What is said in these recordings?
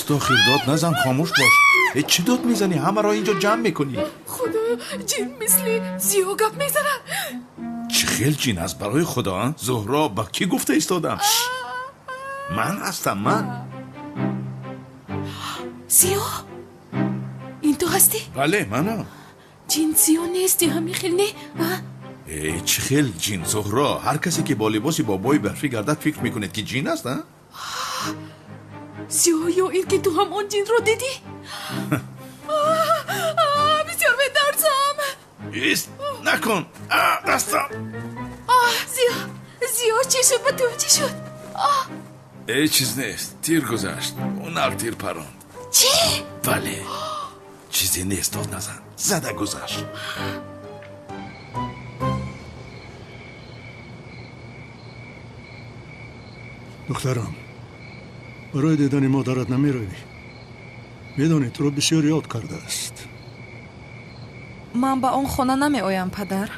فردا خیرداد نزن، خاموش باش. چی داد میزنی؟ همه را اینجا جمع میکنی. خدا جین مثل زیو گپ میزنن. چی خیل جین است برای خدا؟ زهرا با کی گفته ایستادم؟ من هستم، من. زیو این تو هستی؟ بله منم. جین زیو نیستی همین خیل نه؟ چی خیل جین زهرا؟ هر کسی که با لباسی بابای برفی گردد فکر میکند که جین است. زیو یا این که تو هم اون جین رو دیدی؟ بسیار بترسم. ایست نکن دستم. زیو چی شد با تو؟ چی شد؟ چیز نیست، تیر گذشت، اون تیر پراند. چی؟ بله چیزی نیست، داد نزن، زده گذشت. دخترم برای دیدن مادرت نمی روی؟ میدونی تو رو بسیار یاد کرده است. من با اون خانه نمی آیم پدر.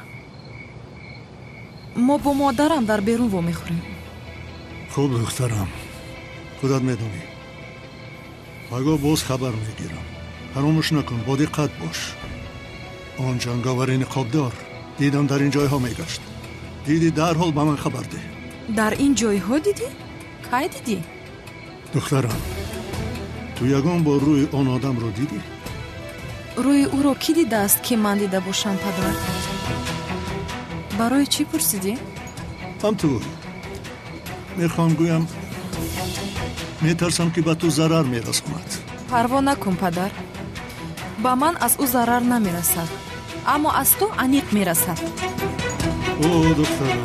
ما با مادرم در بیرون و میخوریم. خوب دخترم، خودت میدونی اگه باز خبر میگیرم. فراموش نکن، با دقت باش. آن جنگاور نقابدار دیدم در این جایها میگشت. دیدی در حال به من خبر ده. در این جایها دیدی؟ کی دیدی؟ دخترم تو یگان با روی آن آدم رو دیدی؟ روی او رو کی دیده است که من دیده باشم پدر؟ برای چی پرسیدی؟ هم تو میخوام گویم میترسم که به تو ضرر میرساند. پروا نکن پدر، با من از او ضرر نمیرسد، اما از تو انیق میرسد. او دخترم،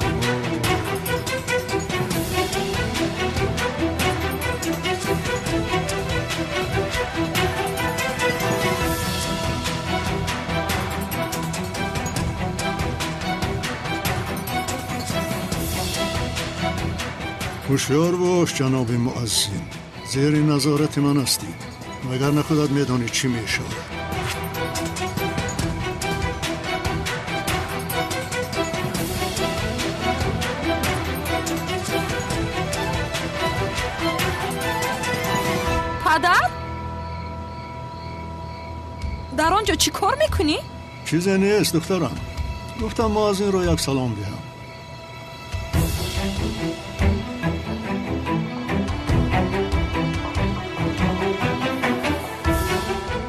هوشیار باش جناب مؤذن، زیر نظارت من هستی، مگر نه خودت میدانی چی میشه. پدر؟ در آنجا چی کار میکنی؟ چیزی نیست دخترم، گفتم مؤذن رو یک سلام دهم.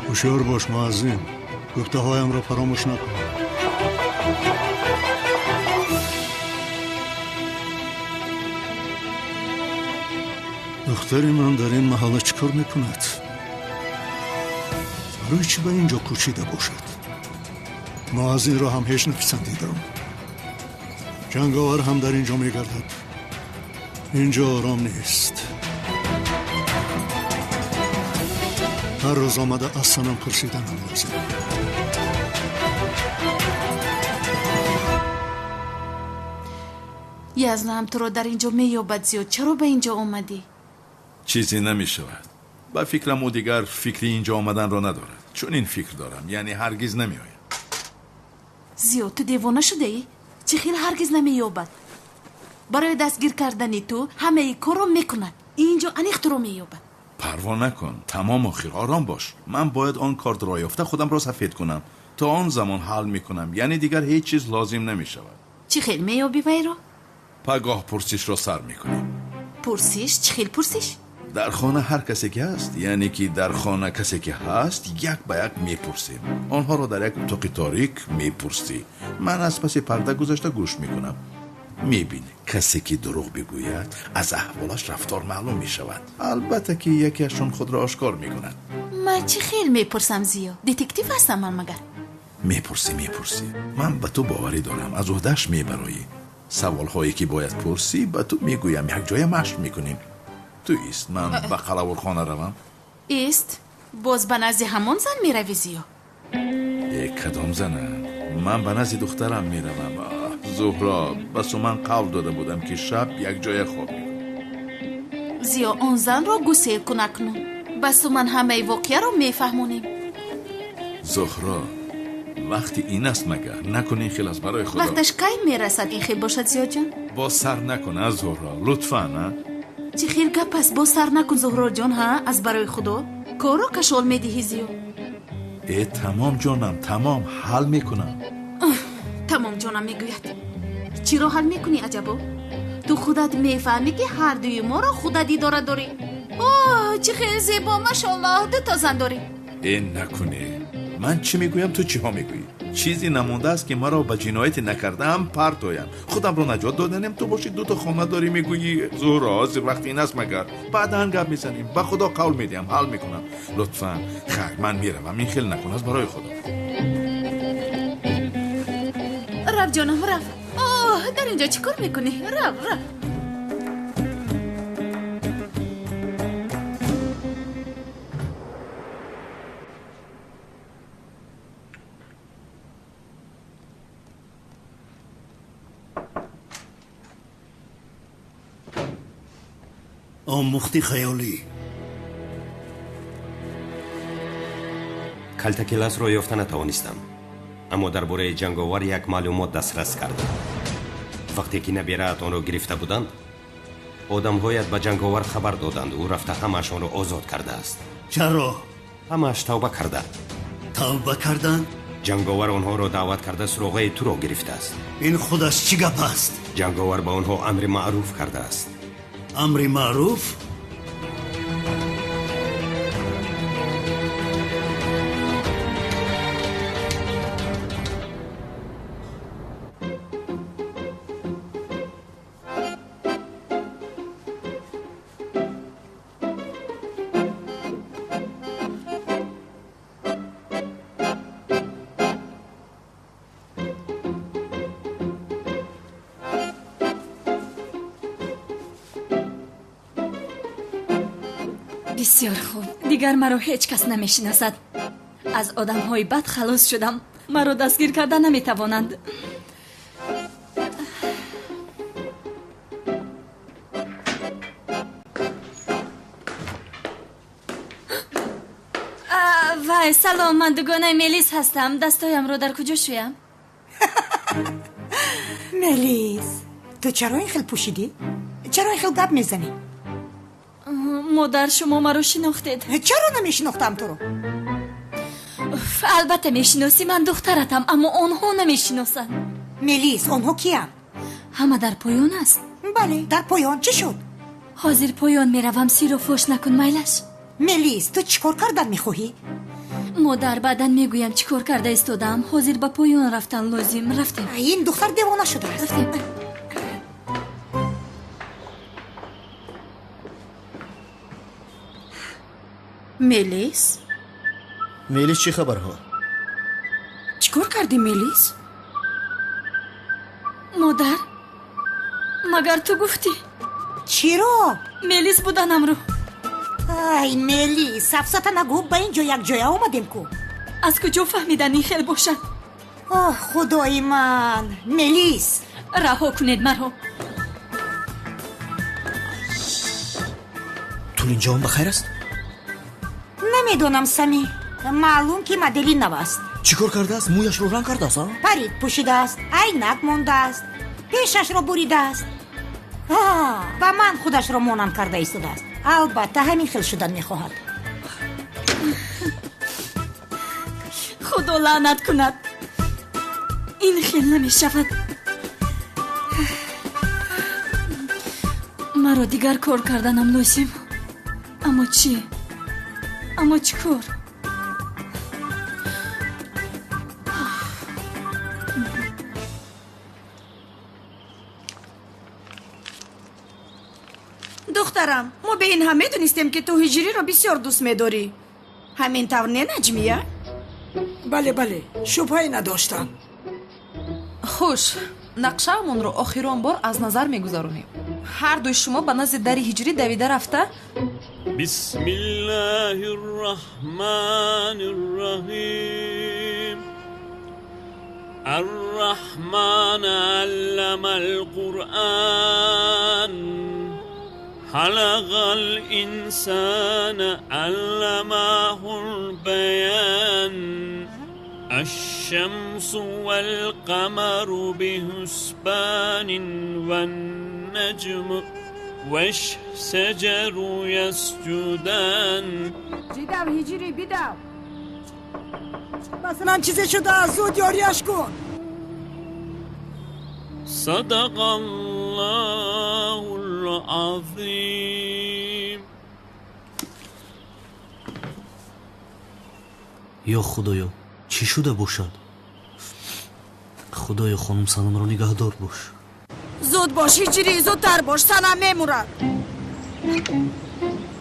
هوشیار باش مؤذن، گفته هایم را فراموش نکن. دختری من در این محله چیکار میکند؟ برای چی به اینجا کوچیده باشد؟ مؤذن را هم هیچ نپسندیدم. جنگاور هم در اینجا میگردد. اینجا آرام نیست. هر روز آمده از سنم پرسیدن هم لازم. یزنم تو رو در اینجا میابد زیاد. چرا به اینجا اومدی؟ چیزی نمی شود. با فکرم او دیگر فکری اینجا آمدن را ندارد. چون این فکر دارم، یعنی هرگز نمی آیم. زیاد تو دیوانه شده ای؟ چه خیلی هرگز نمیابد. برای دستگیر کردنی تو همه ای کارو میکنن. اینجا انیخت رو میابد. پروا نکن، تمام آخر آرام باش. من باید آن کارت را یافته خودم را سفید کنم. تا آن زمان حل میکنم، یعنی دیگر هیچ چیز لازم نمی شود. چه خیلی میابی وی رو؟ پگاه پرسش را سر میکنیم. پرسش؟ چه خیلی پرسش؟ در خانه هر کسی که هست، یعنی که در خانه کسی که هست یک به یک میپرسیم. آنها را در یک اتاق تاریک میپرسی. من از پس پرده گذاشته گوش میکنم. میبینی کسی که دروغ بگوید از احوالش رفتار معلوم میشود. البته که یکیشون خود را آشکار میکنند. من چه خیلی میپرسم زیاد. دیتکتیو هستم من مگر؟ میپرسی. من به تو باوری دارم. از عهده‌اش میبرایی. سوال هایی که باید پرسی به تو میگویم. یک جای مشق میکنیم. تو ایست، من به قلاورخانه روم. ایست؟ باز به نزد همون زن میروی زیا؟ کدام زنه؟ من به نزد دخترم میروم. زهرا، بس من قول داده بودم که شب یک جای خواب میکنم. زیا اون زن را گسیل کنکنون. بس من همه واقعه رو میفهمونیم. زهرا، وقتی این است مگر نکنین خیلی از برای خدا. وقتش کی میرسد این خیلی باشد زیا جان؟ با سر نکن از زهرا، لطفا. نه چی خیر گپ است باز سر نکن زهرا جان ها از برای خدا کارو کشال میدهی زیو. تمام جانم تمام حل میکنم. تمام جانم میگوید چرا حل میکنی عجبا؟ تو خودت میفهمی که هر دوی ما رو خودت داره داری. اوه چه خیلی زیبا ماشاءالله 2 تا زن داری. این نکنه. من چی میگویم تو چی ها میگویی؟ چیزی نمونده است که مرا به جنایت نکردم پرتویم. خودم رو نجات دادنم تو باشی 2 تا خانه داری میگویی زهرا از وقت این است مگر بعداً گپ میزنیم. به خدا قول میدیم حل میکنم. لطفاً خیر من میروم این خیلی نکن از برای خدا. رفت جانم رفت. اوه در اینجا چی کار میکنی؟ رفت آموختی خیالی کلت کلاس رو یافته نتوانستم، اما درباره جنگاور یک معلومات دسترس کردم. وقتی که نبیرات آن رو گرفته بودند آدم‌هایت به جنگاور خبر دادند او رفته همه‌شان رو آزاد کرده است. چرا؟ همه‌اش توبه کرده. توبه کردن؟ جنگاور آنها را دعوت کرده سراغ تو را گرفته است. این خودش چی گپ است؟ جنگاور به آنها امر معروف کرده است. امر معروف؟ بسیار خوب. دیگر مرا هیچ کس نمیشناسد. از آدم‌های بد خلاص شدم. مرا دستگیر کرده نمیتوانند. وای سلام، من دوگانه ملیس هستم. دستایم رو در کجا شویم؟ ملیس تو چرا این خیل پوشیدی؟ چرا این خیل گپ میزنی؟ مادر شما مرا شناختید. چرا نمیشناختم تو رو؟ البته میشناسی، من دخترتم، اما آنها نمیشناسند. ملیس آنها کیم؟ همه در پایان است. بله در پایان. چی شد؟ حاضر پایان میروم، سیر و فوش نکن میلش. ملیس تو چیکار کردن میخواهی؟ مادر بعدن میگویم چیکار کرده استادم. حاضر به پایان رفتن لازم. رفتیم. این دختر دیوانه شده است. رفتیم. ملیس میلیس چی خبر ها؟ چیکار کردی ملیس؟ مادر مگر تو گفتی؟ چرا؟ ملیس بودن امرو. ای ملیس سفسطه نگو، به اینجا یک جای آمدیم کو. از کجا فهمیدن این خیل باشد؟ آه خدای من. ملیس رها کنید مرا. تو اینجا هم بخیر است؟ نمیدونم سمی، معلوم که مدلی نوست. چیکار کرده است؟ مویش رو رنگ کرده است؟ پرید پوشیده است، عینک مونده است، پیشش را بریده است. و من خودش را مانند کرده ایستاده است. البته همین خیل شدن میخواهد. خدا لعنت کند. این خیل نمیشود. مرا دیگر کار کردنم لازم. اما چی؟ اما چی کار؟ دخترم، ما به این همه دونستیم که تو هجری رو بسیار دوست می‌داری. همین طور نه نجمیه؟ بله شبهی نداشتم. خوش، نقشه‌مون رو آخرین بار از نظر میگذارونیم. هر دوی شما به نزد در هجری دویده رفته. بسم الله الرحمن الرحیم. الرحمن علم القرآن خلق الانسان علمه البیان الشمس والقمر بحسبان والشجر يسجدان جیدم هیجری بیدم مثلا چیزی شده زود یاریش کن صدق الله العظیم یا خدایا چی شده باشد؟ خدایا خانم سنم را نگهدار باش. زود باش هیجری زودتر باش سنم میمورد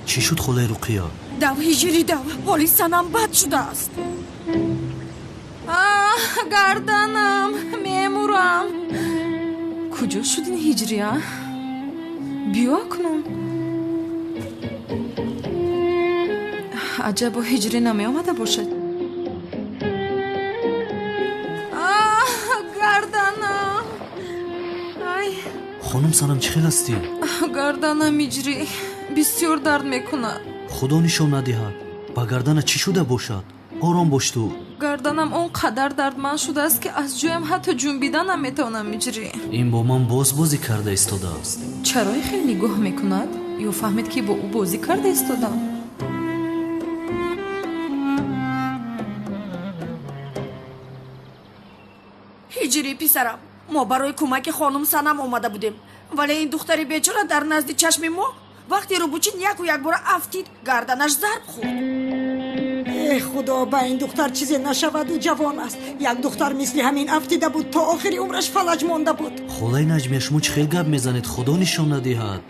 چی شد خاله رقیه؟ دو هیجری دو حالی سنم بد شده است گردنم میمورم کجا شدین هیجری ها؟ بیا کنون عجب هیجری نمی آمده باشد گردنم خانم سنم چی خیل هستی؟ گردنم هیجری بسیار درد میکنه خدا نشان ندهد با گردن چی شده باشد؟ آرام باش تو. گردنم اون قدر دردمند شده است که از جویم حتی جنبیدن نمیتونم هیجری این با من بازی کرده ایستاده است. چرا خیلی نگاه میکند؟ یا فهمید که با او بازی کرده ایستادم؟ هیجری پسرم ما برای کمک خانم سنم آمده بودیم ولی این دختری بیچاره در نزد چشم ما وقتی رو بوچین یک و یک بار افتید گردنش ضرب خورد ای خدا با این دختر چیزی نشود و جوان است یک دختر مثل همین افتیده بود تا آخری عمرش فلج مانده بود خاله نجمیه شما چه خیل گپ میزنید خدا نشان ندهد.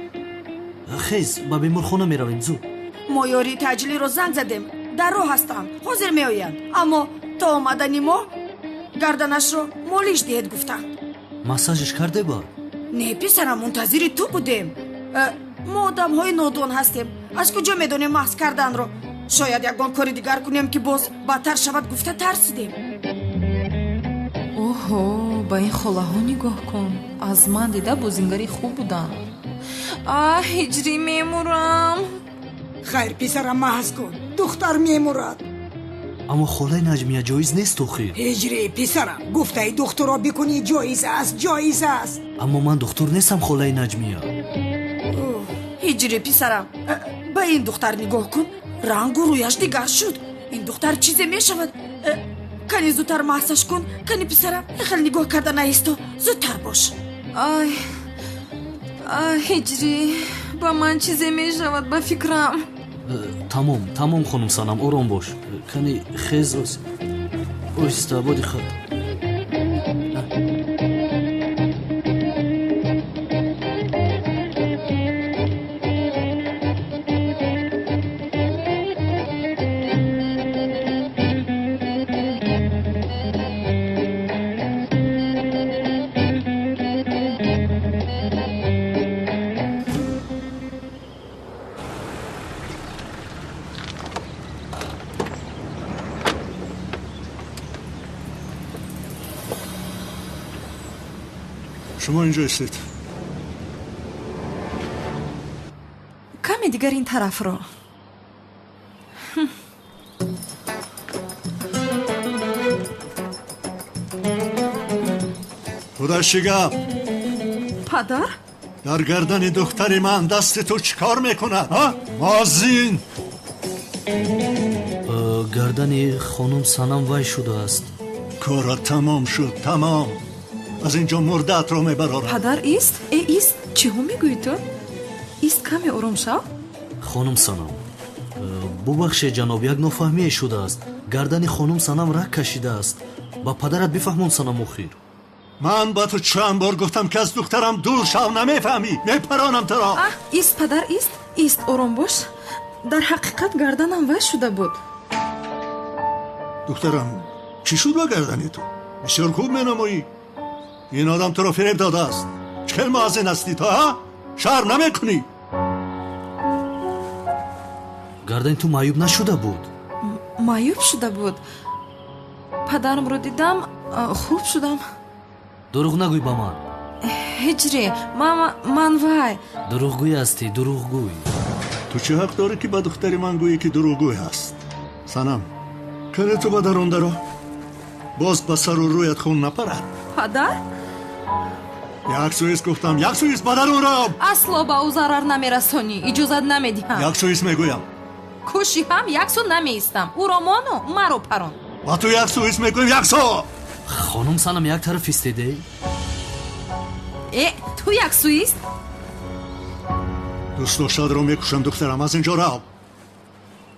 خیز با بیمارخانه میرویم زود. ما یاری تجلی رو زنگ زدیم در راه هستند حاضر میآیند اما تا آمدنی ما گردنش رو مالیش دهید گفتند. مساجش کرده با؟ نه پسرم منتظر تو بودیم ما آدم های نادان هستیم از کجا میدونیم محض کردن رو شاید یکان کاری دیگر کنیم که باز بدتر شود گفته ترسیدیم اوهو با این خاله ها نگاه کن از من دیده بازیگری خوب بودن هیجری میمورم خیر پسرم محض کن دختر میمورد اما خاله نجمیه جایز نیست آخیر. هیجری پسرم گفته ای دخترا بکنی جایز است اما من دکتر نیستم خاله نجمیه. هیجری پسرم با این دختر نگاه کن رنگ و رویش دیگر شد این دختر چیزی میشود کنی زودتر محسش کن کنی پسرم خیلی نگاه کرده نیستو زودتر باش هیجری با من چیزی میشود با فکرم تمام خانم سنم آرام باش کنی خیز اوستا بودی خود شما اینجا استید کمی دیگر این طرف رو خودش چی گپ؟ پدر؟ در گردن دختر من دست تو چیکار میکنه؟ ها؟ مازین گردن خانم سنم وای شده است. کارا تمام شد تمام از اینجا مردت رو میبرارم. پدر ایست؟ ایست؟ چی هم میگوی تو؟ ایست کمی آرام شو؟ خانم سنم ببخشید جناب یک نفهمی شده است. گردن خانم سنم رگ کشیده است. با پدرت بفهمون سنم اخیر. من با تو چند بار گفتم که از دخترم دور شو نمیفهمی میپرانم تو را. ایست پدر ایست آرام باش. در حقیقت گردنم وای شده بود. دخترم چی شد با گردنی تو؟ بسیار خوب مینمایی. این آدم تو را فریب داده است. چه مازن هستی تو ها؟ شرم نمیکنی؟ گردن تو معیوب نشده بود. معیوب شده بود. پدرم رو دیدم خوب شدم. دروغ نگوی با من. هجری من وای. دروغگوی هستی دروغگوی. تو چه حق داری که با دختری من گویی که دروغگوی هست؟ سنم کنه تو با درون درو باز با سر و رویت خون نپرد. پدر؟ як сӯист гуфтам, як сӯист ба дарунам. асло ба ӯ зарар намерасонӣ, иҷозат намедиҳам. як сӯист мегӯям. кӯши ҳам як со намеистам. ӯро мону, маро парон. ба ту як сӯист мегӯям, як со. хонум санам як тараф истеде. ту як сӯист? дӯстдоштаатро мекушам духтарам, аз инҷо рав.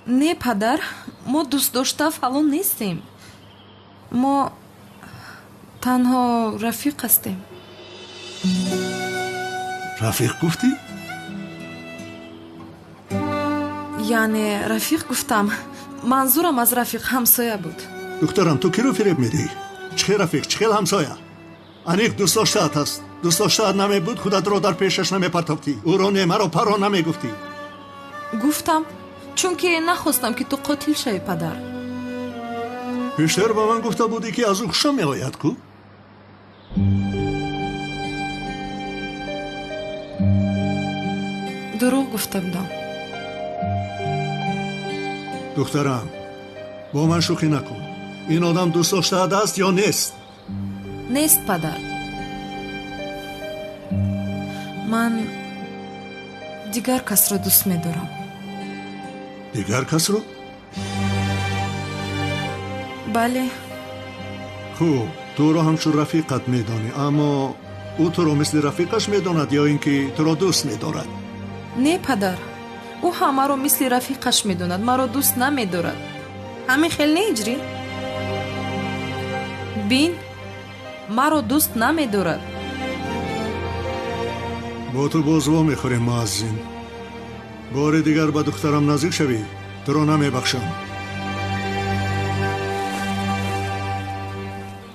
не падар, мо дӯстдошта фалон нестем. мо танҳо рафиқ ҳастем. рафиқ гуфтӣ? яъне рафиқ гуфтам. манзурам аз рафиқ ҳамсоя буд. духтарам, ту киро фиреб медиҳӣ? чӣ хел рафиқ, чӣ хел ҳамсоя? аниқ дӯстдоштаат аст. дӯстдоштаат намебуд, худатро дар пешаш намепартофтӣ. ӯро не, маро парон намегуфтӣ. гуфтам, чунки нахостам ки ту қотил шавӣ, падар. пештар ба ман гуфта будӣ ки аз ӯ хушам меояд ку? дурӯғ гуфта будам. духтарам, бо ман шӯхӣ накун. ин одам дӯстдоштаат аст ё нест? нест, падар. ман дигар касро дӯст медорам. дигар касро? бале. хуб, туро ҳамчун рафиқат медонӣ, аммо ӯ туро мисли рафиқаш медонад ё ин ки туро дӯст медорад? не, падар. ӯ ҳамаро мисли рафиқаш медонад, маро дӯст намедорад. ҳамин хел не иҷрӣ? бин, маро дӯст намедорад. бо ту боз во мехӯрем муаззин. бори дигар ба духтарам наздик шавӣ, туро намебахшам.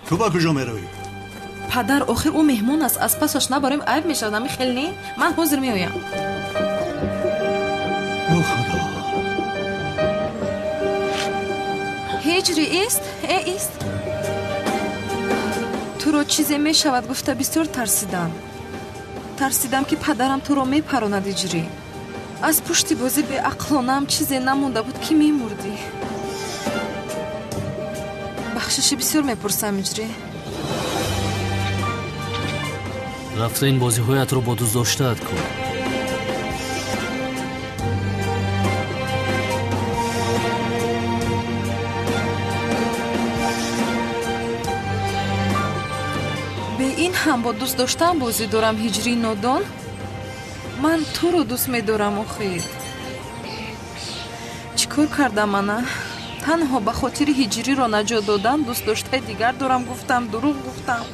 ту ба куҷо меравӣ? падар, охир ӯ меҳмон аст, аз пасаш набарем айб мешавад. ҳамин хел не? ман ҳозир меоям. о худо. ҳиҷри ист? ист? туро чизе мешавад гуфта бисёр тарсидам. тарсидам ки падарам туро мепаронад иҷрӣ. аз пушти бозӣ беақлонаам чизе намонда буд ки мемурдӣ. бахшиши бисёр мепурсам иҷрӣ. рафта ин бозиҳоятро бо дӯстдоштаат кун. бе ин ҳам бо дӯст доштан бозӣ дорам, ҳиҷрӣ нодон. ман туро дӯст медорам. охир чӣ кор кардам мана? танҳо ба хотири ҳиҷриро наҷот додан дӯстдоштаи дигар дорам гуфтам, дурӯғ гуфтам.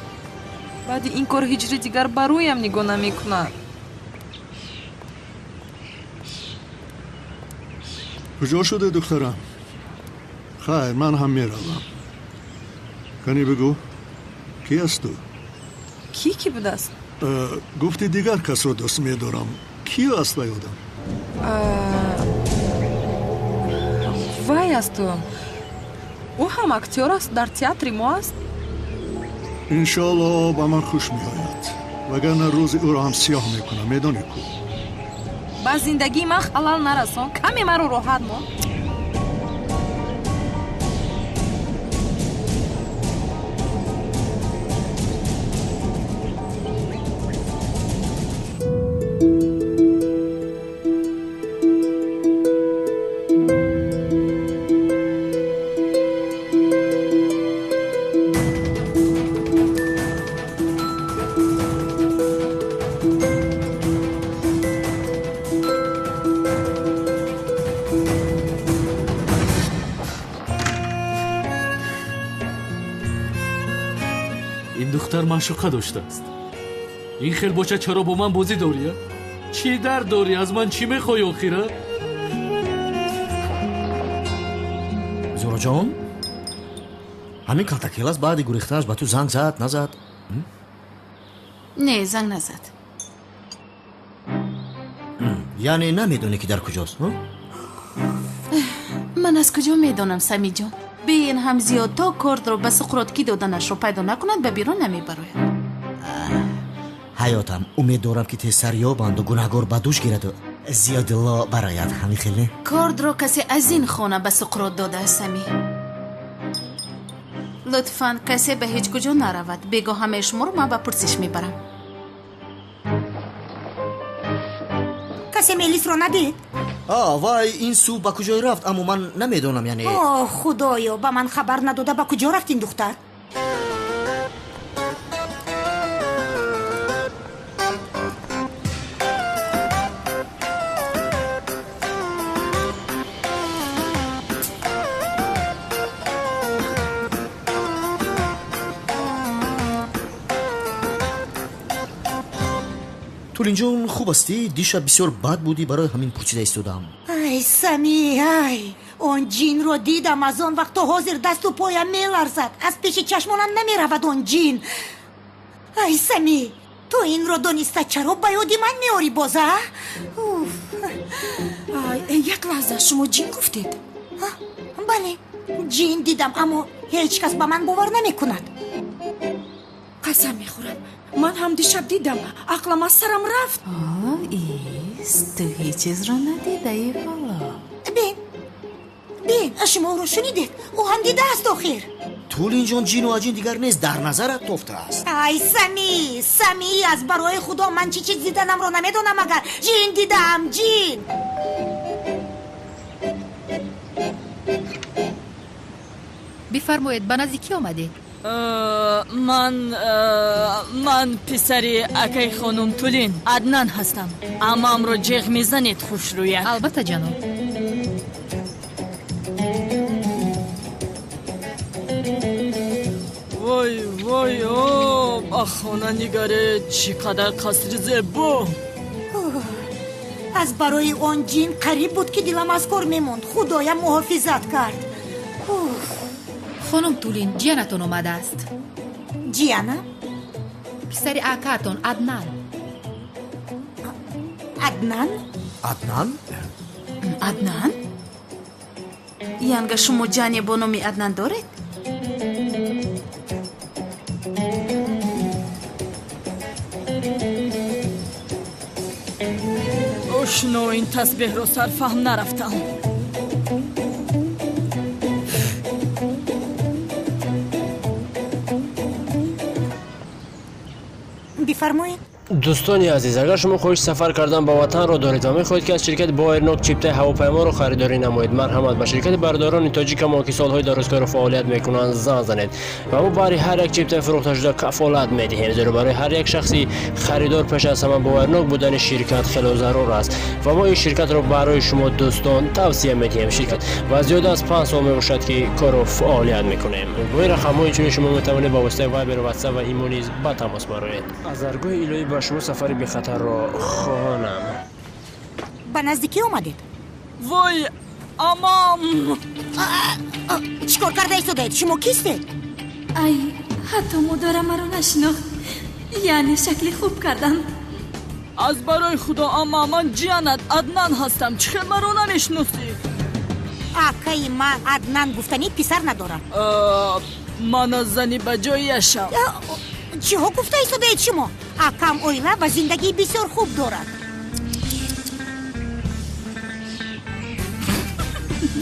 баъди ин кор ҳиҷри дигар ба рӯям нигоҳ намекунад. куҷо шуде духтарам? хайр, ман ҳам меравам. кани бигӯ, ки аст ту? ки будааст? гуфти дигар касро дӯст медорам. киё аст вай одам? вай асту. ӯ ҳам актёр аст, дар театри мо аст. иншоалло ба ман хуш меояд. вагарна рӯзи ӯро ҳам сиёҳ мекунам, медонӣ ку? ба зиндагии ман халал нарасон. каме маро роҳат мон. ин духтар маъшуқа доштааст. ин хел боча чаро бо ман бозӣ дория? чӣ дард дорӣ? аз ман чӣ мехоҳӣ охира? зӯраҷон, ҳамин калтакелас баъди гурехтааш ба ту занг зад, назад? не, занг назад. яъне намедонӣ ки дар куҷост? ман аз куҷо медонам самиҷон? бе ин ҳам зиёд то кордро ба суқротки доданашро пайдо накунад ба бирон намебарояд. ҳаётам, умед дорам ки тез сар ёбанду гунаҳгор ба дӯш гираду зиёдилло барояд. ҳамин хел не? кордро касе аз ин хона ба суқрот додааст сами. лутфан касе ба ҳеҷ куҷо наравад. бегоҳ ҳамаи шуморо ман ба пурсиш мебарам. کسی ملیس رو ندید؟ وای این سو با کجای رفت اما من نمیدونم یعنی خدایا با من خبر نداده با کجا رفت این دختر؟ تولین جون خوب هستی؟ دیشب بسیار بد بودی برای همین پوچیده ایستادم. ای سمی ای اون جین رو دیدم از اون وقت حاضر دست و پایم میلرزد از پیش چشمانم نمیرود اون جین. ای سمی تو این رو دونسته چرا بیادی من میاری بازه؟ یک لحظه شما جین گفتید؟ بله جین دیدم اما هیچ کس با من باور نمی کند. قسم میخورم من هم دیشب دیدم عقلم از سرم رفت. ایست تو هیچ چیز رو ندیده ای والا. بین شما رو شنیدید او هم دیده است آخر. تولین جون جین و اجین دیگر نیست در نظرت تفته است. ای سمی از برای خدا من چی چیز دیدنم رو نمیدونم اگر جین دیدم جین. بفرمایید به نزد کی آمده؟ من پسری اکای خانم تولین عدنان هستم. امام رو جیغ میزنید خوش رویت. البته جناب. وای خانه نگاره چقدر قصر زیبا. از برای اون جین قریب بود که دلم از کار میموند. خدایم محافظت کرد. خانم تولین جیانتون آمده است. جیانا؟ پسر اکاتون عدنان. عدنان؟ یعنی شما جانی با نام عدنان دارید؟ اشنو این تسبیح رو سرفهم نرفتم. بفرمایید. دوستانی عزیز اگر شما خواهش سفر کردن به وطن را دارید و می‌خواهید که از شرکت بایرنوک چیپته هواپیما را خریداری نمایید مرحمت به شرکت برداران تاجیک ما که سالهای درازگار فعالیت میکنند زنگ زنید و ما برای هر یک چیپته فروخته شده کفالت میدهیم زیرا برای هر یک شخصی خریدار پیش از همه بایرنوک بودن شرکت خیلی ضرور است و ما این شرکت را برای شما دوستان توصیه میدهیم. شرکت و زیاد از 5 سال میباشد که کار فعالیت میکنیم. با این رقم‌های چون شما میتوانید با واسطه وایبر و واتساپ و ایمو نیز با تماس برآیید. از ارگوی الهی با شما سفری بی خطر را خواهانم. به نزدیکی اومدید؟ وای امام چیکار کرده ایستادید؟ شما کیستید؟ ای حتی مادرم مرا نشناخت. یعنی شکلی خوب کردم. از برای خدا اما من جیانت عدنان هستم. چخیل مرا نمیشناسی؟ اکای من عدنان گفتنی پسر ندارم. من از زنی بجایشم. چی ها گفته ایستادید شما؟ اکم اویله و زندگی بسیار خوب دارد.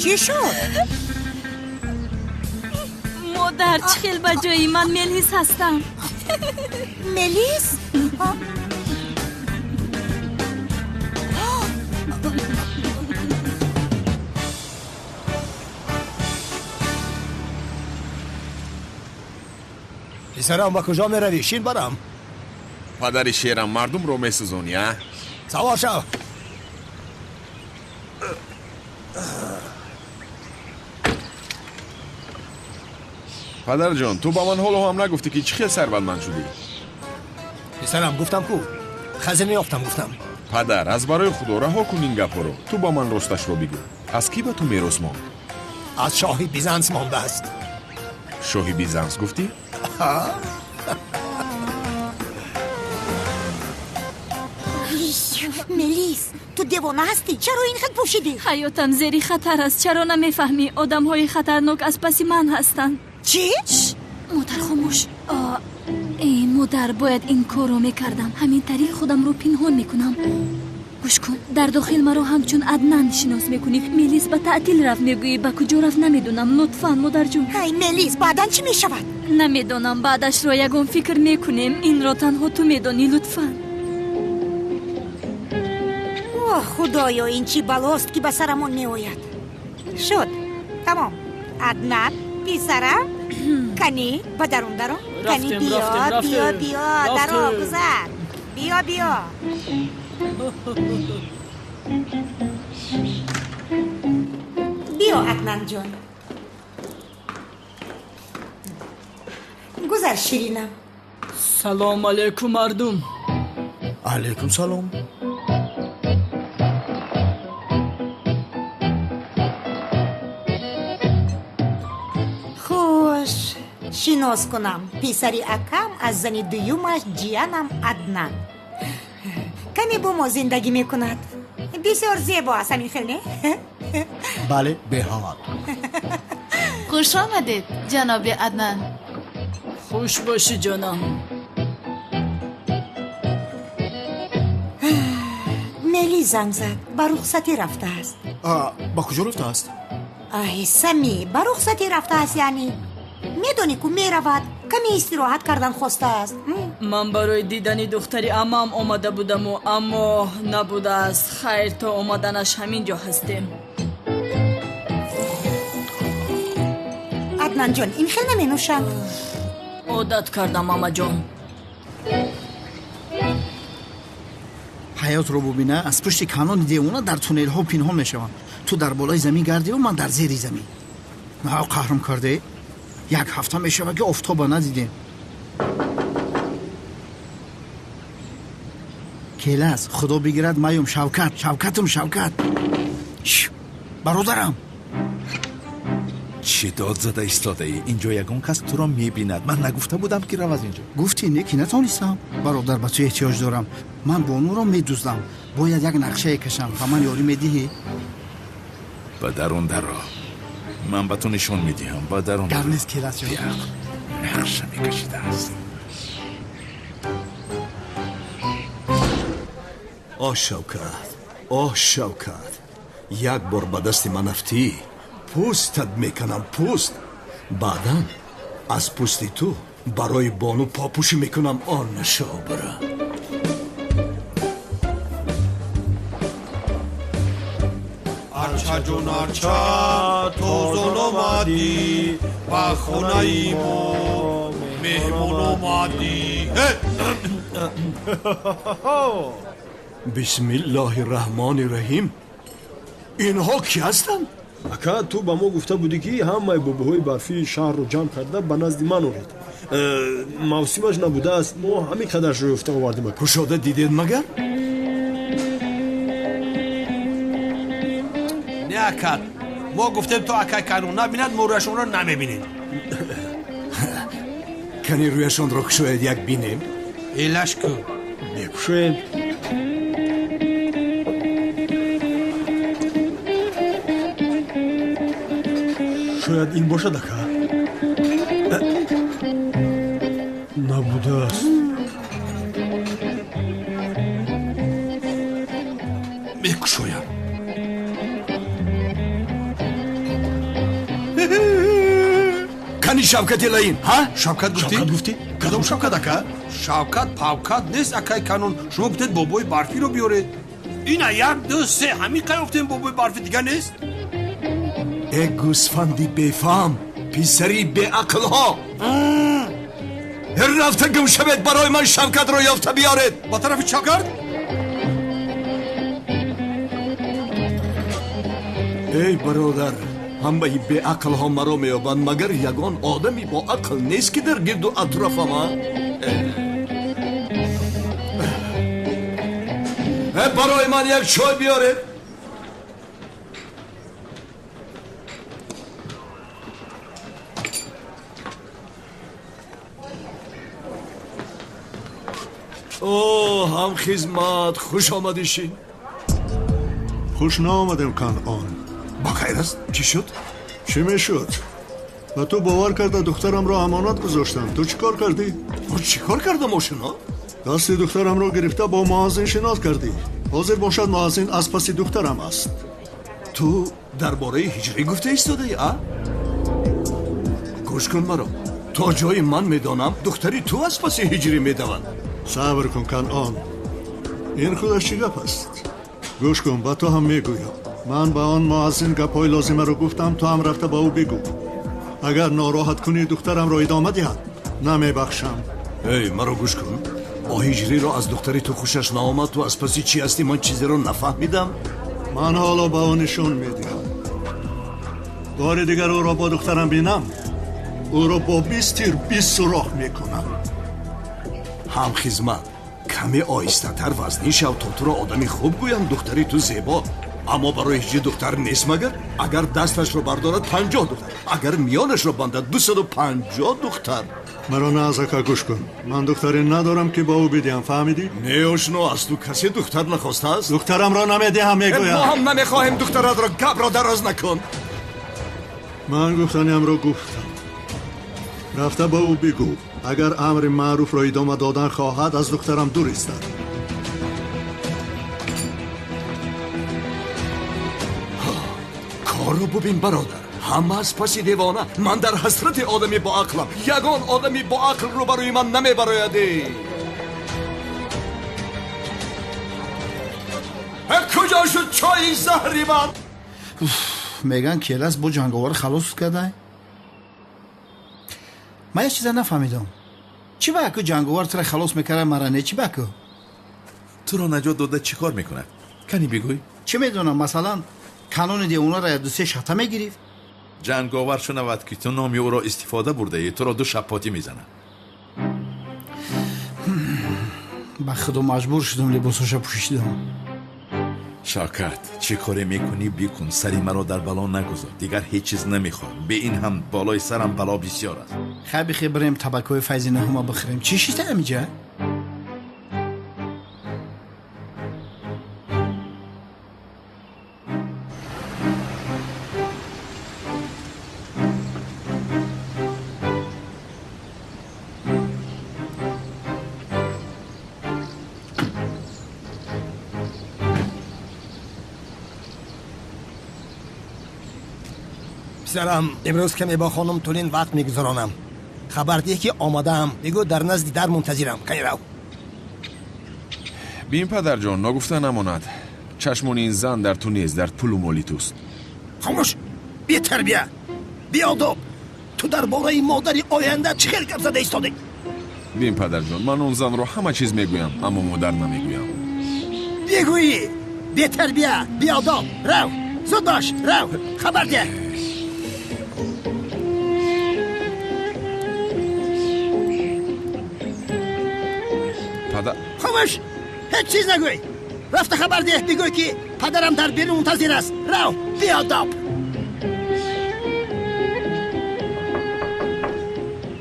چی شد؟ مادر چخیل بجایی من ملیس هستم. ملیس؟ پسرم با کجا میروی؟ شیر برم. پدر شیرم مردم رو میسوزونی ها؟ سوار شو. پدر جان تو با من حالا هم نگفتی که چی خیلی ثروتمند شدی؟ پسرم گفتم کو خزینه یافتم گفتم. پدر از برای خدا رها کن این گپا رو. تو با من راستش رو بگو. از کی به تو میراث ماند؟ از شاهی بیزانس مانده است. شاهی بیزانس گفتی؟ ملیس تو دیوانه هستی؟ چرا این خط پوشیدی؟ حیاتم زیری خطر است. چرا نمیفهمی؟ آدم های خطرناک از پس من هستن. چی؟ مادر خاموش. این مادر باید این کارو میکردم. همین طریق خودم رو پنهان میکنم. گوش کن در داخل مرا همچون عدنان شناس میکنی. ملیس به تعطیل رفت میگویی به کجا رفت نمیدونم. لطفا مادر جون. های ملیس بعدن چی میشود؟ نمیدونم بعدش را یگون فکر میکنیم. این را تنها تو میدانی لطفا. اوه خدایا این چی بلاست که به سرمون میآید. شد تمام. عدنان پسرم کنی به درون درو. کنی بیا بیا بیا درو گذر. بیا بیا. بیا عدنان جان. گذر شیرینم. سلام علیکم مردم. علیکم سلام. خوش شناس کنم پسری اکم از زنی دویومش جیانم عدنان. کمی با ما زندگی میکند. بسیار زیبا است همین خیلی نه؟ بله به حال. خوش آمدید جناب عدنان. خوش باشی جانم. ملی زنگ زد به رخصتی رفته است. با کجا رفته است؟ آی سمی به رخصتی رفته است یعنی میدونی که میرود کمی استراحت کردن خواسته است. من برای دیدن دختری عمم آمده بودم و اما نبوده است. خیر تا آمدنش همین جا هستیم. عدنان جان این خیلی نمی نوشد. عادت کردم اما جان. حیات رو ببینه از پشت کانون دیوونه در تونل ها پنهان میشوم. تو در بالای زمین گردی و من در زیر زمین. نه قهرم کرده. یک هفته میشه که آفتاب ندیدیم. کلاس خدا بگیرد مایم شوکت برادرم. چی داد زده ایستاده ای؟ اینجا یگان کس تو را میبیند. من نگفته بودم که رو از اینجا. گفتی نه که نتونستم. برادر به تو احتیاج دارم. من بانو را میدوزدم. باید یک نقشه کشم. من یاری میدهی؟ با درون در را من به تو نشون میدیم. با درون در نیست کلاس بیا نقشه میکشیده است. آه شوکت یک بار به دست من افتی پوستت میکنم پوست. بعدم از پوستی تو برای بانو پاپوشی میکنم. آن نشو برم. آرچا جون آرچا توزون اومدی با خونه ایمو مهمون اومدی. بسم الله الرحمن الرحیم. اینها کی هستند؟ اکا تو با ما گفته بودی که همه بوبه‌های برفی شهر رو جمع کرده به نزد من آورد. موسمش نبوده است. ما همین قدرش رو افته آوردیم. کشاده دیدید مگر؟ نه اکاد ما گفتیم تو اکای کانون نبیند ما رویشون رو نمیبینیم. کنی رویشون رو کشوید یک بینیم؟ ایلش کو بکشوید. شاید این باشد اکا. نبوده است. میکشویم. کنی شوکت الهین ها؟ شوکت گفتی؟ کدوم شوکت اکا؟ شوکت پاوکت نیست اکای کانون. شما گفتید بابای برفی رو بیارید. اینا یک دو سه همین قای گفتیم بابای برفی دیگه نیست. ای گوسفندی بفهم پیسری به عقل ها. هر رفته گم شوید برای من شوکت رو یافته بیارید. با طرف چا کرد؟ ای برادر همه به عقل ها مرا میابند مگر یگان آدمی با عقل نیست که در گرد و اطراف ما. برای من یک چای بیارید. اوه هم خدمت خوش آمدیشین. خوش نامدیم کنعان. با خیر است؟ چی شد؟ چی میشد؟ و تو باور کرده دخترم را امانت گذاشتم. تو چی کار کردی؟ چی کار کردم آشنا؟ دست دخترم را گرفته با مؤذن شناخت کردی. حاضر باشد مؤذن از پس دخترم است. تو درباره هجری گفته ایستاده ای؟ گوش کن مرا. تا جای من میدانم دختری تو از پس هجری میدوند. صبر کن کنعان. این خودش چی گپ است؟ گوش کن با تو هم میگویم من با آن مؤذن گپای لازمه رو گفتم تو هم رفته با او بگو اگر ناراحت کنی دخترم رو ادامه دهد نمیبخشم ای مرا گوش کن هجری رو از دختری تو خوشش نآمد تو از پسی چی هستی من چیزی رو نفهمیدم من حالا با اون نشون میدهم بار دیگر او را با دخترم بینم او را با 20 تیر 20 سوراخ میکنم هم خدمت کمی آهسته تر وزنی شو تا تو را آدمی خوب گویم دختری تو زیبا اما برای هیچ دختر نیست مگر اگر دستش رو بردارد 50 دختر اگر میانش رو بندد 250 دختر مرا نازکا گوش کن من دختری ندارم که با او بدیم فهمیدی؟ نه آشنا از تو کسی دختر نخواسته است؟ دخترم را نمیدهم میگویم ما هم نمیخواهیم دخترت را گپ را دراز نکن من گفتنیم را گفتم رفته با او بگو اگر امر معروف را ادامه دادن خواهد از دخترم دور ایستد کار رو ببین برادر همه از پسی دیوانه من در حسرت آدمی با عقلم یگان آدمی با عقل رو برای من نمی برایده کجا شد چای زهری من میگن کیلاس با جنگاور خلاص کرده من یه چیزا نفهمیدم چی باکو جنگاور تر خلاص میکنه مرانه چی باکو تو رو نجات داده چی کار میکنه کنی بگوی چه میدونم مثلا کانون دیوونه را دوسته شتا میگیرید جنگاور شنود که تو نامی او را استفاده برده ای تو را 2 شپاتی میزنه با خدا مجبور شدم لباسش پوشیدم شاکرت چی کاری میکنی بیکن سری مرا در بلا نگذار دیگر هیچ چیز نمیخوام به این هم بالای سرم بلا بسیار است خیلی بریم طبقه فیضی نهما بخوریم چی شیسته همینجا پسرم امروز کمی با خانم تولین وقت میگذرانم خبر ده که آمادم بگو در نزد در منتظرم کنی رو بین پدر جان نگفته نماند چشمون این زن در تو نیز در پول و مالی توست خاموش بی تربیه بی آداب تو در باره مادری آینده چه خیلی گپ زده ایستاده بین پدر جان من اون زن رو همه چیز میگویم اما مادر نمیگویم بگویی بی تربیه بی آداب رو زود باش رو خبر ده پدر خاموش هیچ چیز نگوی رفته خبر ده بگوی که پدرم در بیرون منتظر است رو بی آداب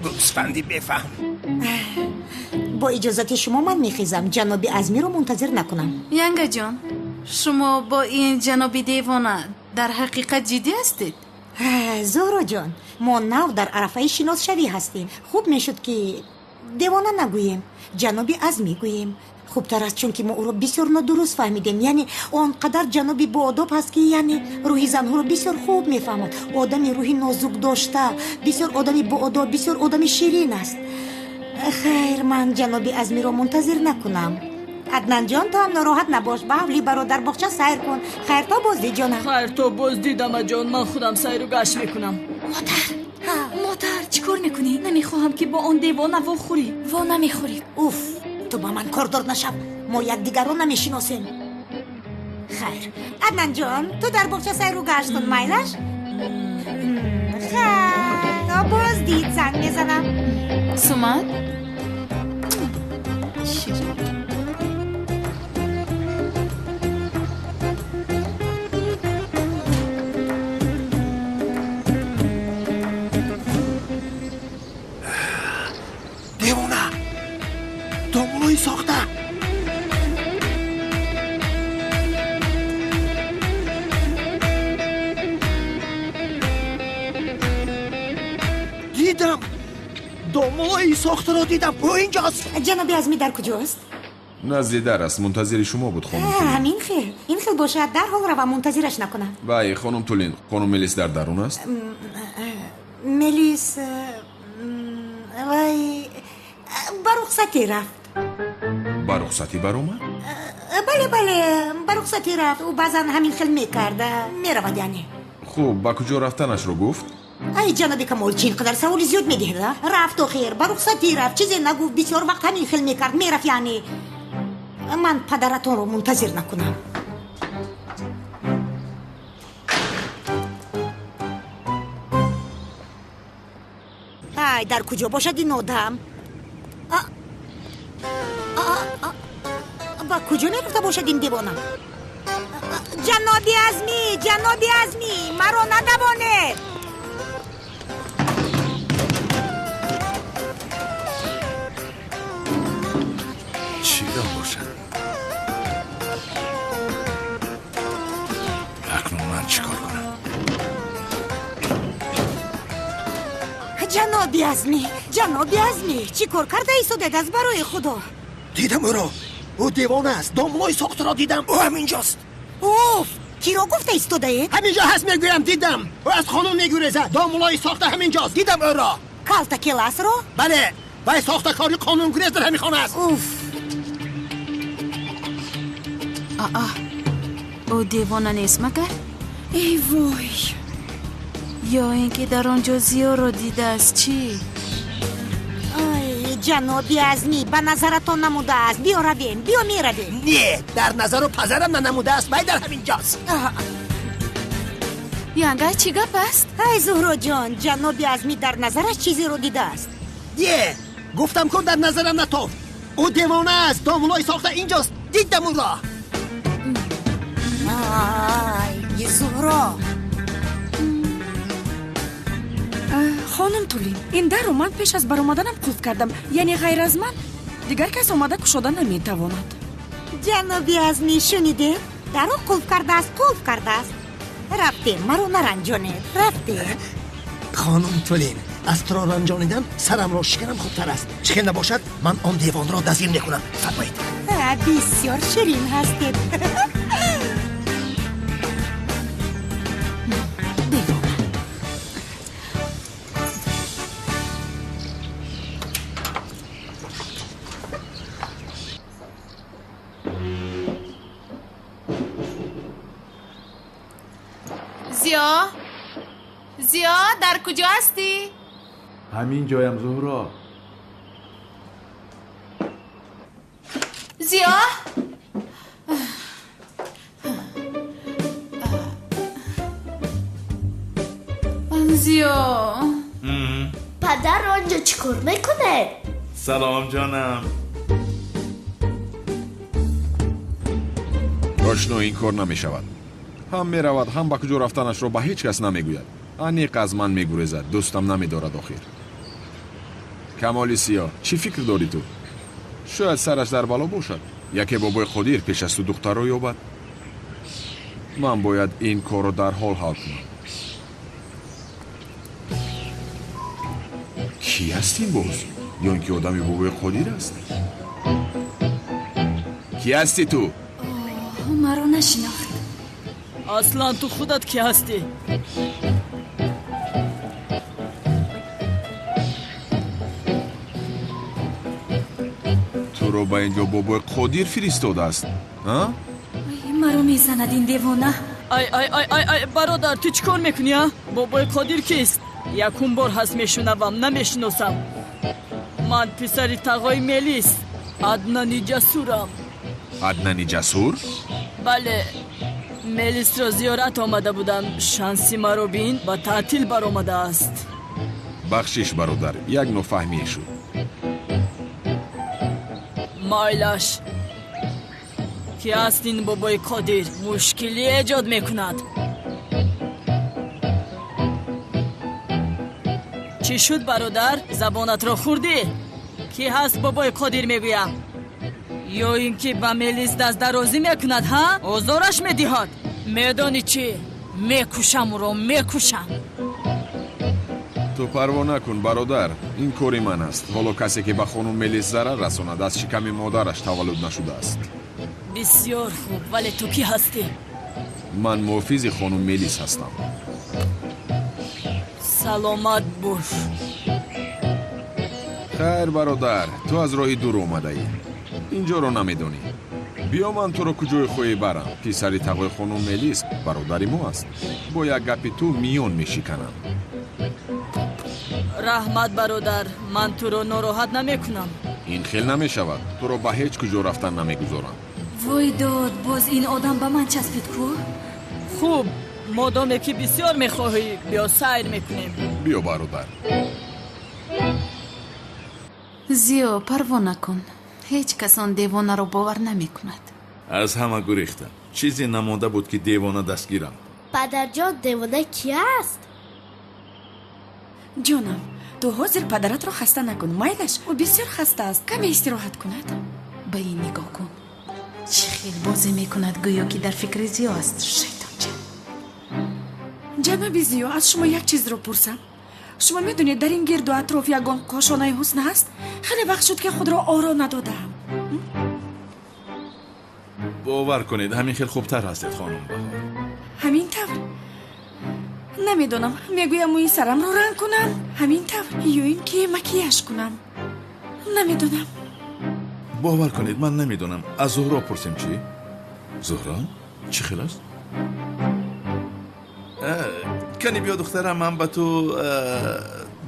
گوسفندی بفهم با اجازت شما من میخیزم جناب عزمی رو منتظر نکنم ینگا جان شما با این جناب دیوانه در حقیقت جدی هستید؟ زهرا جان ما نو در عرفه شناس شوی هستیم خوب میشد که دیوانه نگوییم جنابی عزمی گوییم خوبتر است چون که ما او رو بسیار نادرست فهمیدیم یعنی آنقدر جنابی با آداب هست که یعنی روحی زنها رو بسیار خوب میفهمد آدمی روحی نازک داشته بسیار آدمی با آداب بسیار آدمی شیرین است خیر من جنابی عزمی رو منتظر نکنم عدنان جان تو هم ناراحت نباش با حولی برادر باغچه سیر کن خیر تا بازدید جانم خیر تا بازدیدم جان من خودم سیر و گشت میکنم مادر چی کار میکنی؟ نمیخواهم که با آن دیوانه واخوری وا نمیخوری اوف تو با من کار دار نشم ما یک دیگر رو نمیشناسیم خیر عدنان جان تو در باغچه سیر و گشت کن میلش خیر تا بازدید زنگ میزنم سومد دیوانه دامولوی ساخته دیدم دامولوی ساخته را دیدم او اینجاست جناب عزمی در کجاست؟ نزد در است منتظر شما بود خانم همین خیر این خیل باشد در حال رو منتظرش نکنم بای خانم تولین خانم ملیس در درون است ملیس وای با رخصتی رفت با رخصتی بر اومد بله به رخصتی رفت او بعضا همین خیل میکرده میرود یعنی. خب با کجا رفتنش رو گفت؟ ای جناب کمال چین قدر سوالی زیاد میدهده. رفت و خیر به رخصتی رفت چیزی نگفت بسیار وقت همین خیل میکرد میرفت یعنی. من پدرتون رو منتظر نکنم. ای در کجا باشد این آدم؟ با کجا میرفته باشد این دیوانه؟ جنابی ازمی مرا ندوانه. چی را باشد؟ اکنون من چی کار کنم؟ جنابی ازمی چی کار کرده ایستاده از برای خدا؟ دیدم او را. او دیوانه است. دامنای ساخته را دیدم. او همینجاست. اوف کی را گفته ایستاده؟ همینجا هست میگویم دیدم. او از خانم میگویزد. دامنای ساخته همینجاست. دیدم او را. کالتا کلاس را؟ بله وای ساخته کاری قانون گریز در همین خانه است. اوف او دیوانه نیست مگر؟ ای وای یا اینکه در آنجا زیا را دیده است چی؟ جنابی ازمی به نظرتان نموده است. بیا رویم بیا میرویم. نه در نظر و پذرم نموده است. باید در همین جاست. یانگه چی گپ است؟ ای زهرا جان جنابی ازمی در نظرش چیزی رو دیده است. نه گفتم که در نظرم نتاف. او دیوانه است. دامنای ساخته اینجاست. دیدم او را. ای زهرا خانم تولین این در رو من پیش از برآمدنم قفل کردم. یعنی غیر از من دیگر کس آمده گشوده نمیتواند. جنابی ازمی شنیده؟ در رو قفل کرده است. رفتیم مرا نرنجانید. رفتیم. خانم تولین از تو را رنجانیدن سرم را شکنم خوبتر است. شکن نباشد من آن دیوان را دزدی نکنم. فرمایید. بسیار شیرین هستید. زیا در کجا هستی؟ همین جایم زهرا. زیا پدر آنجا چیکار میکنه؟ سلام جانم. آشنا این کار نمیشود. هم میرود هم با کجا رفتنش رو به هیچ کس نمیگوید. انیق از من میگویزد. دوستم نمیدارد آخر. کمال سیاه چی فکر داری تو؟ شاید سرش در بالا باشد. یکی بابای خودیر پیش از تو دختر رو یابد. من باید این کار رو در حال حل کنم. کی هست این باز؟ یا اینکه آدمی بابای خودیر است؟ کی هستی تو؟ مرا نشناخت. اصلا تو خودت کی هستی؟ تو رو با اینجا بابای خودیر فرستاده است ها؟ مرا میزند این دیوانه. ای برادر تو چیکار میکنی ها؟ بابای قادر کیست؟ یکون بار هست میشنوم نمیشناسم. من پسر تقای ملیس عدنانی جسورم. عدنانی جسور؟ بله ملیس را زیارت آمده بودم. شانسی مرا بین و تعطیل بر آمده است. بخشش برادر یک نفهمی شد. مایلش کی است این بابای قادر؟ مشکلی ایجاد میکند. چی شد برادر؟ زبانت را خوردی؟ کی هست بابای قادر میگویم؟ یا اینکه با ملیس دست درازی میکند ها؟ آزارش میدهد. میدانی چی؟ میکشم رو میکشم. تو پروا نکن برادر. این کاری من است. حالا کسی که به خانم ملیس ضرر رساند از شکم مادرش تولد نشده است. بسیار خوب ولی تو کی هستی؟ من محافظ خانم ملیس هستم. سلامت باش. خیر برادر تو از راهی دور اومده ای. اینجا رو نمیدونی. биё ман туро куҷои хоҳӣ барам. писари тағои хонум Мелис бародари мо аст. бо як гапи ту миён мешиканам. раҳмат бародар, ман туро нороҳат намекунам. ин хел намешавад. туро ба ҳеҷ куҷо рафтан намегузорам. вой дод, боз ин одам ба ман часпид ку? хуб, модоме ки бисёр мехоҳӣ, биё сайр мекунем. биё бародар. зиё, парво накун. ҳеҷ кас он девонаро бовар намекунад. аз ҳама гурехтам. чизе намода буд ки девона дастгирам. падарҷон, девона ки аст? ҷонам, ту ҳозир падаратро хаста накун. майлаш, ӯ бисёр хаста аст. каме истироҳат кунад. ба ин нигоҳ кун. чӣ хел бозӣ мекунад, гӯё ки дар фикри зиё аст. шайтонча. ҷаноби зиё, аз шумо як чизро пурсам. шумо медонед дар ин гирду атроф ягон кошонаи ҳусн ҳаст? хеле вақт шуд ки худро оро надодаам. бовар кунед, ҳамин хел хубтар ҳастед хонум Баҳор. ҳамин тавр? намедонам. мегӯям мӯи сарамро ранг кунам, ҳамин тавр, ё ин ки макияж кунам. намедонам. бовар кунед, ман намедонам. аз зуҳро пурсем чӣ? зуҳро? чӣ хел аст? кани биё духтарам, ман ба ту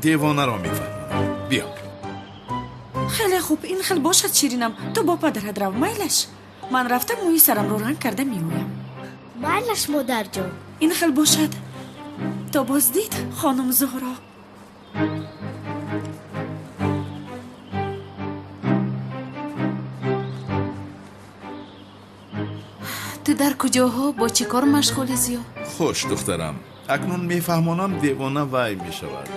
девонаро мефаҳмонам. биё. хеле хуб, ин хел бошад ширинам. ту бо падарат рав, майлаш. ман рафтам мӯи сарамро ранг карда меоям. майлаш модарҷон. ин хел бошад. то боздид, хонум Зуҳро. ту дар куҷоҳо бо чӣ кор машғули зиё? хуш духтарам, акнун мефаҳмонам девона вай мешавад.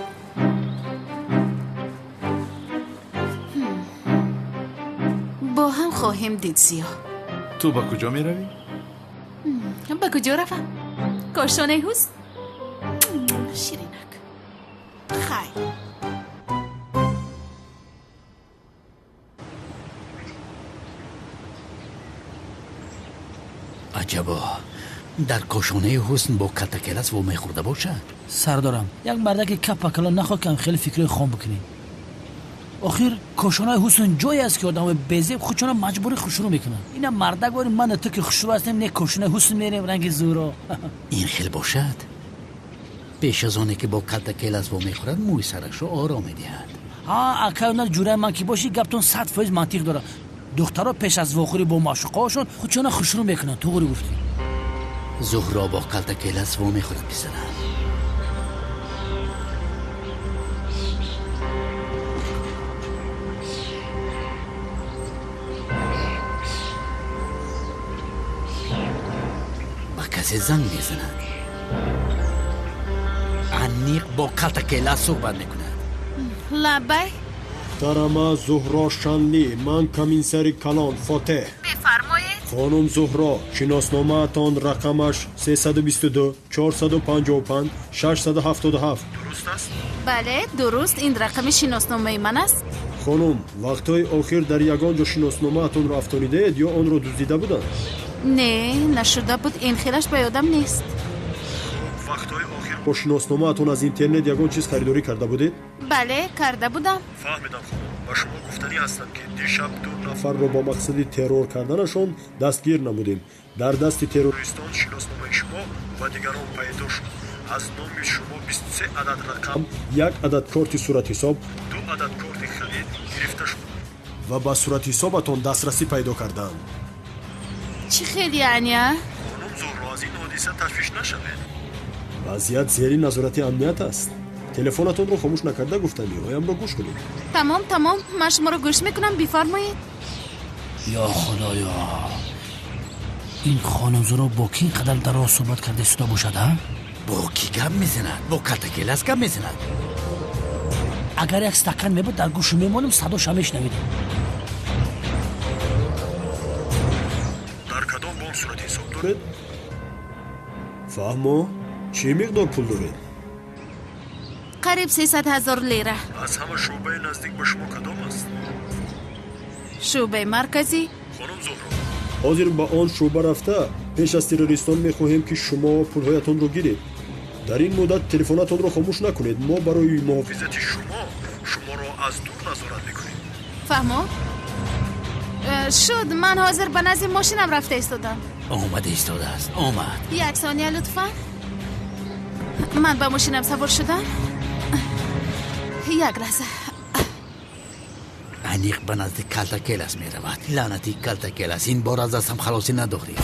бо ҳам хоҳем дид зиё. ту ба куҷо меравӣ? ба куҷо равам? кошонаи ҳусн? ширинак. хай. аҷабо, дар кошонаи ҳусн бо катакелас вомехӯрда бошад? сардорам, як мардаки капакалон нахоҳ хеле фикри хом бикунем. охир кошонаи ҳусн ҷое аст ки одамои безеб худшона маҷбури хушрӯ мекунанд. ина мардагори мана ту ки хушрӯ ҳастем, не кошонаи ҳусн мерем ранги Зуҳро. ин хел бошад. пеш аз оне ки бо катакелас вомехӯрад, мӯи сарашро ором медиҳад. акаёнак ҷураи ман ки боши, гаптон 100% мантиқ дорад. духтаро пеш аз вохӯрӣ бо маъшуқаҳошон худшона хушрӯ мекунанд. туғри гуфтӣ. зуҳро бо катакелас вомехӯрад писарам. ба касе занг мезанад. аниқ бо катакелас суҳбат мекунад. лаббай. тарама Зуҳро Шанлӣ, ман каминсари калон Фотеҳ. бифармоед. хонум Зуҳро, шиносномаатон рақамаш 322 455 677. дуруст аст? бале, дуруст. ин рақами шиносномаи ман аст. хонум, вақтҳои охир дар ягон ҷо шиносномаатонро афтонидаед ё онро дуздида буданд? не, нашуда буд. ин хелаш ба ёдам нест. вақтҳои охир бо шиносномаатон аз интернет ягон чиз харидорӣ карда будед? бале, карда будам. фаҳмидам хонум. ба шумо гуфтанӣ ҳастам ки дишаб 2 нафарро бо мақсади террор карданашон дастгир намудем. дар дасти террористон шиносномаи шумо ва дигарон пайдо шуд. аз номи шумо 23 адад рақам, 1 адад корти суратҳисоб, 2 адад корти харид гирифта шуд ва ба суратҳисобатон дастрасӣ пайдо карданд. чӣ хел яъне? хонум Зуҳро, аз ин ҳодиса ташвиш нашавед. вазъият зери назорати амният аст. телефонатонро хомӯш накарда гуфтам меоямро гӯш кунед. тамом, ман шуморо гӯш мекунам. бифармоед. ё худоё, ин хонум Зуҳро бо ки ин қадар дароз суҳбат карда истода бошад? бо ки гап мезанад? бо катакелас гап мезанад? агар як стакан мебуд дар гӯшу мемонем, садоша мешнавидем. дар кадом бон сурати ҳисоб доред? фаҳмо, чӣ миқдор пул доред? қариб 300,000 лира. аз ҳама шӯъбаи наздик ба шумо кадом аст? шӯъбаи марказӣ. хонум Зуҳро, ҳозир ба он шӯъба рафта, пеш аз террористон мехоҳем ки шумо пулҳоятонро гиред. дар ин муддат телефонатонро хомӯш накунед. мо барои муҳофизати шуморо аз дур назорат мекунем. фаҳмо? شد من حاضر به نزد ماشینم رفته ایستادم. آمده ایستاده است. آمد. یک ثانیه لطفا. من به ماشینم سوار شدم. یک لحظه. انیق به نزد کلتکلس می رود. لعنتی کلتکلس، این بار از دستم خلاصی نداری.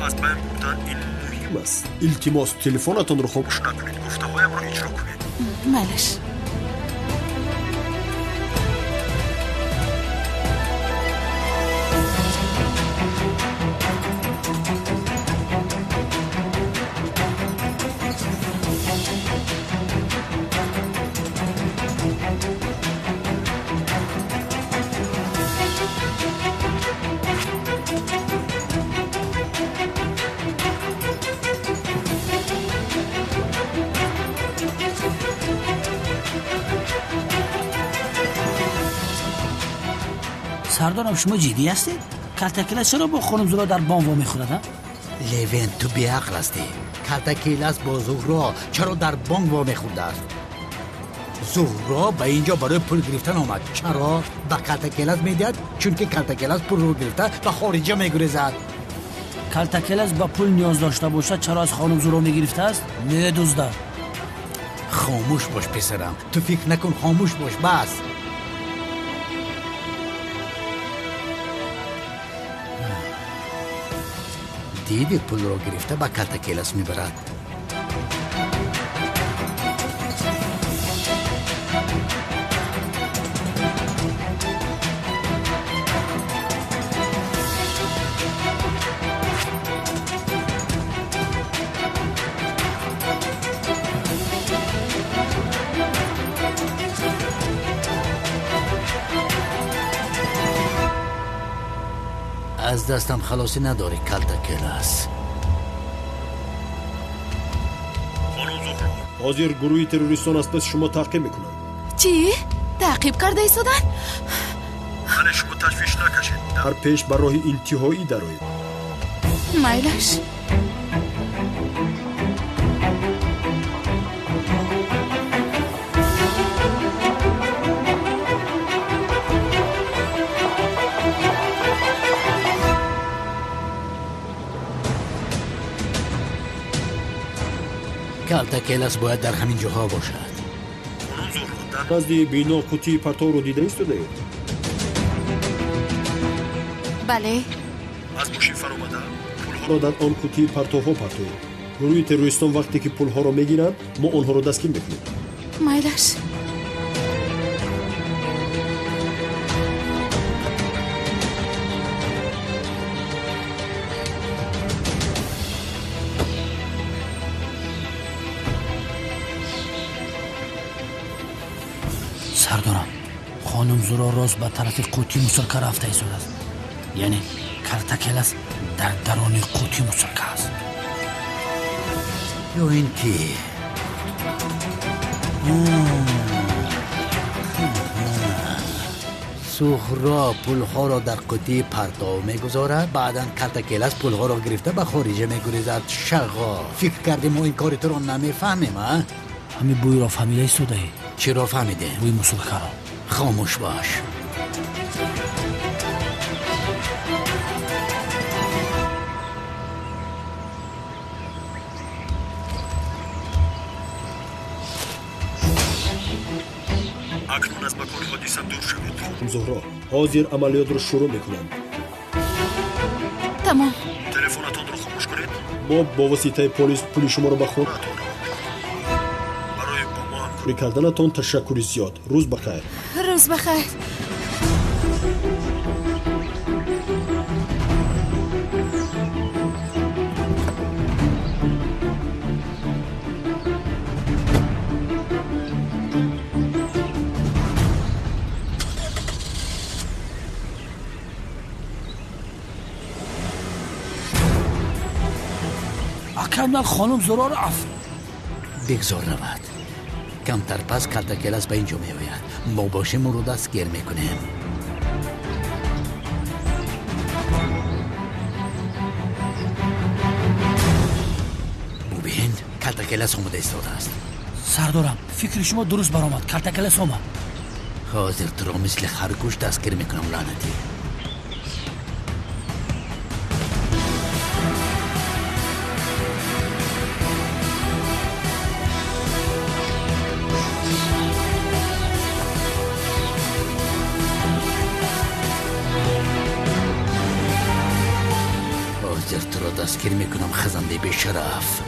از بین بردن این مهم است. التماس تلفنتان رو خاموش نکنید. گفته‌هایم را اجرا کنید. مالش. سردارم شما جدی هستید؟ کلتکلس چرا با خانم زورا در بام وا میخورد؟ لیوین تو بیعقل هستی. کلتکلس با زهرا چرا در بانک وا میخورده است؟ زهرا به اینجا برای پول گرفتن آمد. چرا؟ به کلتکلس میدهد چون که کلتکلس پول رو گرفته به خارجه میگریزد. کلتکلس با پول نیاز داشته باشد چرا از خانم زورا میگرفته است؟ میدزده. خاموش باش پسرم، تو فکر نکن، خاموش باش بس. دیدی پول رو گرفته با کلتکلس میبرد. از دستم خلاصی نداری کلتکلس. خانم زهرا، حاضر گروهی تروریستان از پس شما تعقیب میکنن. چی؟ تعقیب کرده ایستادن؟ بله، شما تشویش نکشید. در پیش بر راه انتهایی درآیید. مایلش. کلتکلس باید در همین جاها باشد. خانم زهرا، در نزد بینا قوطی پرتو رو دیده ایستاده؟ بله. از ماشین فر آمده پولها را در آن قوطی پرتوها پرتوید. گروه تروریستان وقتی که پولها را میگیرند ما آنها را دستگیر میکنیم. مایلش. سردارم، خانم زورا راست به طرف قوطی مسلکه رفته ایستاده است. یعنی کلتکلس در درون قوطی مسلکه است. یا این کی؟ زهرا پولها را در قوطی پرتو میگذارد، بعدا کلتکلس پولها را گرفته به خارجه میگریزد. شغا فکر کردیم ما این کاری تو را نمیفهمیم؟ همین بوی را فهمیده ایستاده؟ چی را فهمیده؟ بوی مسلکه را. خاموش باش. اکنون از مکان حادثه دور شوید. خانم زهرا، حاضر عملیات رو شروع میکنند. تمام. تلفنتان رو خاموش کنید. ما با واسطه پلیس پول شما رو به خونه‌تان برای با ما همکاری کردنتان تشکر زیاد. روز بخیر. روز بخیر. اکنون خانم زورا رفت. بگذار رود. کمتر پس کلتکلس به اینجا میآید. ما باشیم او رو دستگیر میکنیم. کارتکلس آمده ایستاده است. سردارم فکر شما درست برآمد. کارتکلس آمد. حاضر تو را مثل خرگوش دستگیر میکنم لعنتی. حاضر تو را دستگیر میکنم خزنده بیشرف.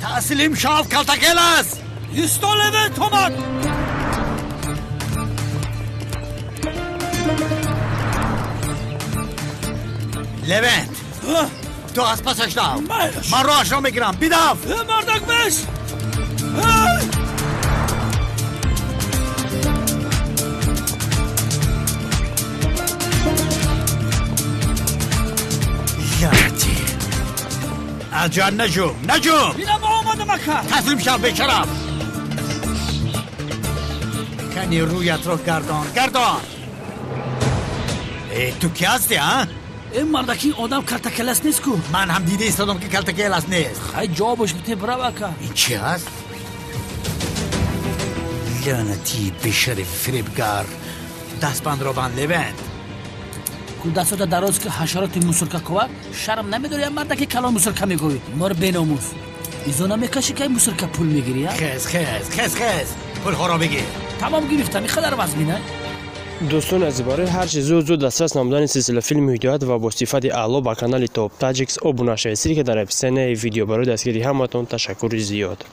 تسلیم شو کارتکلس. ایستا لونت آمد. لونت تو از پسش داو. من راهش را میگیرم. بیداف مردک بش. لعنتی اجر نجوم اینم آمده مکر. تسلیم شو بیشرف. کنی رویت رو گردان. تو کی هستی ها؟ این مردکی آدم کارتکلس نیست کو. من هم دیده ایستادم که کارتکلس نیست. خیلی جوابش بده برا بکن. این چی هست؟ لعنتی بیشرف فریبگر. دستبند رو بند لونت. کو دستات دراز که حشرات موسرکا کوه شرم نمیداری هم مردکی کلان موسرکا میگوی. مار بیناموس ایزانا میکشی که موسرکا پول میگیری. خیز پول ها را بگیر. تمام گرفتم این خدر وزمینه. دوستان عزیز هر چیز زود دسترس نمودن سلسله فیلم ویدیوهات و با استفاده اعلی با کانال توپ تاجیکس ابونا شوید که در اپیسن ویدیو برای دستگیری همتون تشکر زیاد.